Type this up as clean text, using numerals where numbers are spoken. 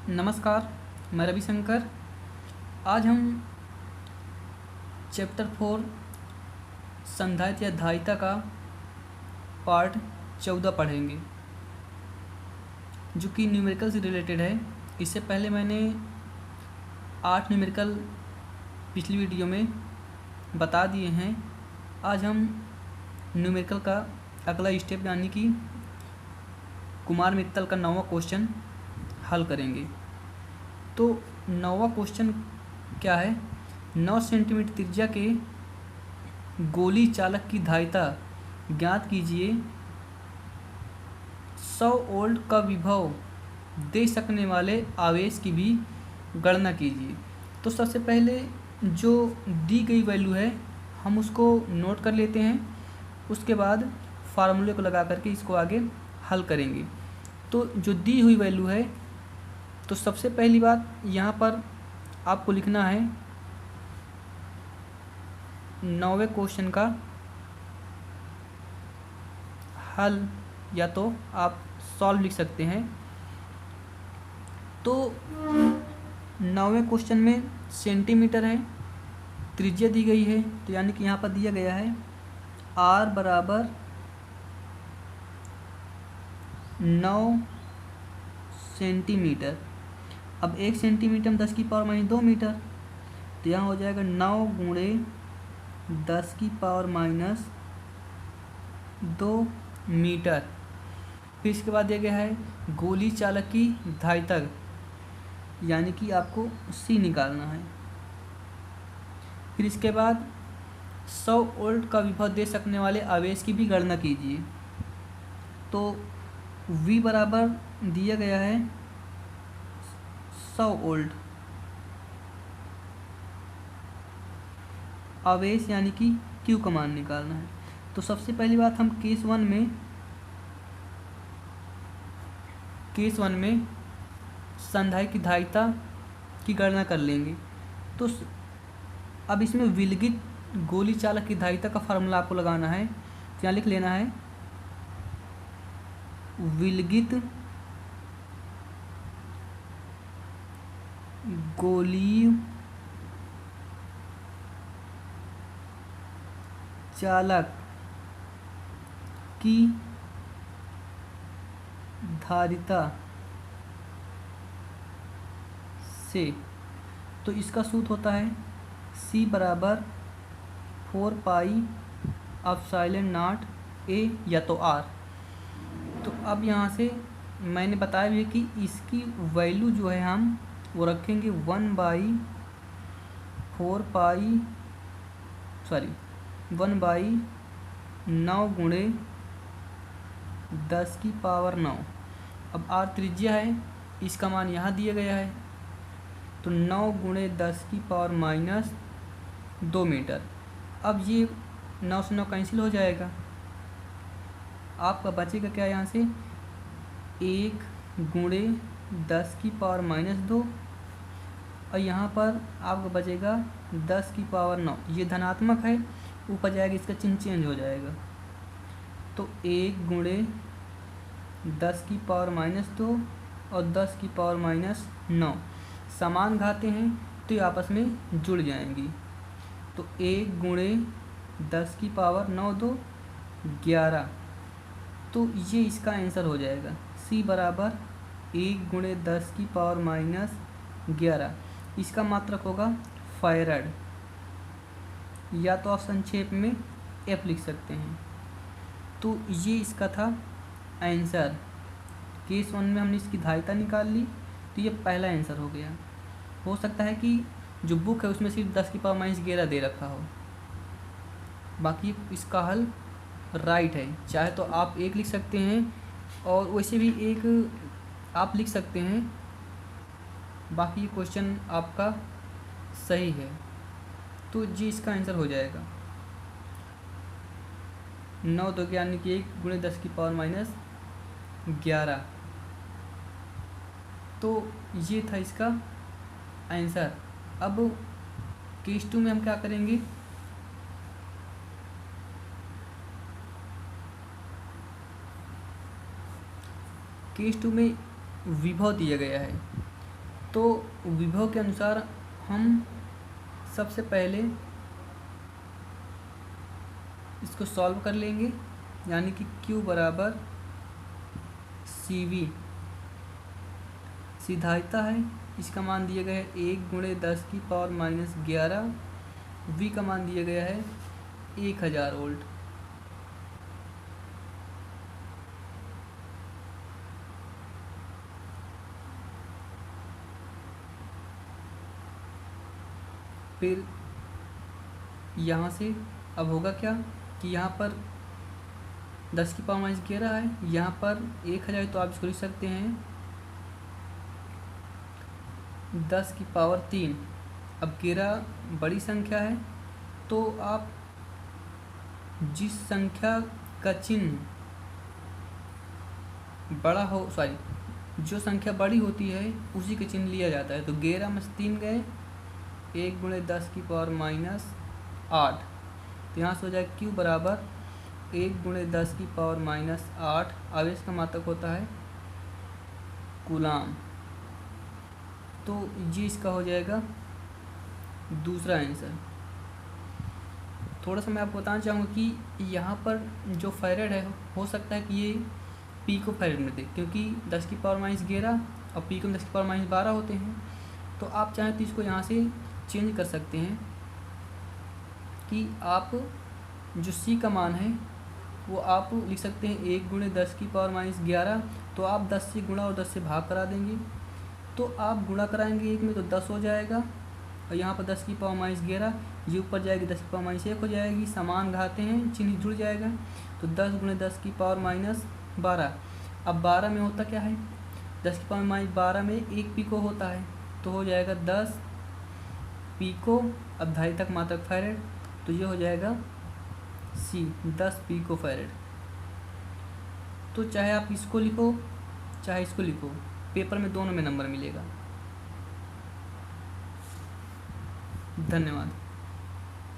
नमस्कार, मैं रविशंकर। आज हम चैप्टर 4 संधारित्र या धारिता का पार्ट 14 पढ़ेंगे, जो कि न्यूमेरिकल से रिलेटेड है। इससे पहले मैंने 8 न्यूमेरिकल पिछली वीडियो में बता दिए हैं। आज हम न्यूमेरिकल का अगला स्टेप यानी कि कुमार मित्तल का 9वां क्वेश्चन हल करेंगे। तो 9वां क्वेश्चन क्या है? 9 सेंटीमीटर त्रिज्या के गोली चालक की धारिता ज्ञात कीजिए। 100 वोल्ट का विभव दे सकने वाले आवेश की भी गणना कीजिए। तो सबसे पहले जो दी गई वैल्यू है हम उसको नोट कर लेते हैं, उसके बाद फार्मूले को लगा करके इसको आगे हल करेंगे। तो जो दी हुई वैल्यू है, तो सबसे पहली बात यहाँ पर आपको लिखना है 9वें क्वेश्चन का हल, या तो आप सॉल्व लिख सकते हैं। तो 9वें क्वेश्चन में सेंटीमीटर है, त्रिज्या दी गई है, तो यानी कि यहाँ पर दिया गया है r बराबर 9 सेंटीमीटर। अब 1 सेंटीमीटर में 10 की पावर माइनस 2 मीटर, तो यहाँ हो जाएगा 9 गुणे 10 की पावर माइनस 2 मीटर। फिर इसके बाद दिया गया है गोली चालक की धारिता, यानी कि आपको C निकालना है। फिर इसके बाद 100 वोल्ट का विभव दे सकने वाले आवेश की भी गणना कीजिए। तो V बराबर दिया गया है 100 वोल्ट, आवेश यानी कि Q का मान निकालना है। तो सबसे पहली बात हम केस वन में संधारित्र की धारिता की गणना कर लेंगे। तो अब इसमें विलगित गोली चालक की धारिता का फार्मूला आपको लगाना है। तो यहाँ लिख लेना है विलगित गोली चालक की धारिता से, तो इसका सूत्र होता है C बराबर 4 पाई एप्सिलॉन नॉट A या तो R। तो अब यहाँ से मैंने बताया भी कि इसकी वैल्यू जो है हम वो रखेंगे 1 बाई 9 गुणे 10 की पावर 9। अब R त्रिज्या है, इसका मान यहाँ दिया गया है, तो 9 गुणे 10 की पावर माइनस 2 मीटर। अब ये 9 से 9 कैंसिल हो जाएगा, आपका बचेगा क्या यहाँ से 1 गुणे 10 की पावर माइनस 2, और यहाँ पर आपका बचेगा 10 की पावर 9। ये धनात्मक है, ऊपर जाएगा, इसका चिन्ह चेंज हो जाएगा। तो 1 गुणे 10 की पावर माइनस 2 और 10 की पावर माइनस 9 समान घातें हैं, तो ये आपस में जुड़ जाएंगी। तो 1 गुणे 10 की पावर 9 2 11, तो ये इसका आंसर हो जाएगा। C बराबर 1 गुणे 10 की पावर माइनस 11। इसका मात्रक होगा फैराड, या तो आप संक्षेप में F लिख सकते हैं। तो ये इसका था आंसर। केस वन में हमने इसकी धारिता निकाल ली, तो ये पहला आंसर हो गया। हो सकता है कि जो बुक है उसमें सिर्फ 10 की पावर माइनस 11 दे रखा हो, बाकी इसका हल राइट है। चाहे तो आप 1 लिख सकते हैं, और वैसे भी 1 आप लिख सकते हैं, बाकी क्वेश्चन आपका सही है। तो जी इसका आंसर हो जाएगा 9 2 यानी कि 1 गुणे 10 की पावर माइनस 11। तो ये था इसका आंसर। अब केस 2 में हम क्या करेंगे, केस 2 में विभव दिया गया है, तो विभव के अनुसार हम सबसे पहले इसको सॉल्व कर लेंगे, यानी कि Q बराबर CV सिधायता है, इसका मान दिया गया है 1 × 10⁻⁻11। V का मान दिया गया है 1000 वोल्ट। फिर यहाँ से अब होगा क्या कि यहाँ पर 10⁻⁻11 है, यहाँ पर 1000, तो आप इसको लिख सकते हैं 10⁻3। अब 11 बड़ी संख्या है, तो आप जिस संख्या का चिन्ह बड़ा हो, जो संख्या बड़ी होती है उसी के चिन्ह लिया जाता है। तो 11 में से 3 गए, 1 × 10⁻⁸। तो यहाँ से हो जाए Q बराबर 1 × 10⁻⁸। आवेश का मात्रक होता है कूलाम। तो ये इसका हो जाएगा दूसरा आंसर। थोड़ा सा मैं आपको बताना चाहूँगा कि यहाँ पर जो फैरेड है, हो सकता है कि ये पिको फैरेड में दे, क्योंकि 10⁻11 और पिको में 10⁻12 होते हैं। तो आप चाहें तो इसको यहाँ से चेंज कर सकते हैं कि आप जो C का मान है वो आप लिख सकते हैं 1 × 10⁻11। तो आप 10 से गुणा और 10 से भाग करा देंगे, तो आप गुणा कराएंगे 1 में तो 10 हो जाएगा, और यहाँ पर 10⁻11 ये ऊपर जाएगी 10⁻1 हो जाएगी, समान घाते हैं, चिन्ह जुड़ जाएगा। तो 10 × 10⁻12। अब 12 में होता क्या है, 10⁻12 में 1 पिको होता है, तो हो जाएगा 10 पिको। अब धारिता का मात्रक फैरेड, तो ये हो जाएगा C 10 पिको फैरेड। तो चाहे आप इसको लिखो चाहे इसको लिखो, पेपर में दोनों में नंबर मिलेगा। धन्यवाद।